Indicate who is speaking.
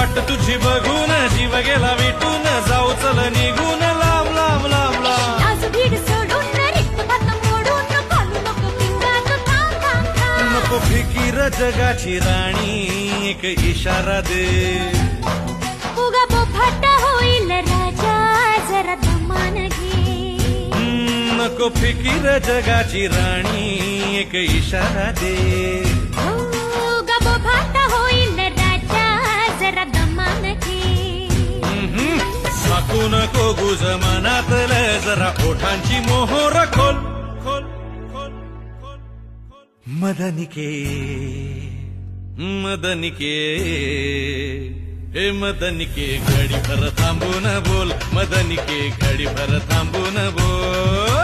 Speaker 1: वाट तुझी बघून जीव गेला विटून जाऊ चल निघून लांब लांब लांब लांब
Speaker 2: आज भीड सोडून रिक्त भात मोडून घालू नको पिंगात थांब थांब थांब
Speaker 1: नको फिकीर जगाची राणी एक इशारा दे
Speaker 2: उगा बोफाट होईल राजा जरा दमान घे
Speaker 1: नको फिकीर जगाची राणी एक इशारा दे
Speaker 2: उगा बोफाट होईल राजा जरा दमान घे
Speaker 1: साकू नको गुज मनातलं जरा ओठांची मोहोर खोल खोल खोल खोल मदनिके मदनिके हे मदनिके घडी भर थांबून बोल मदनिके घडी भर थांबून बोल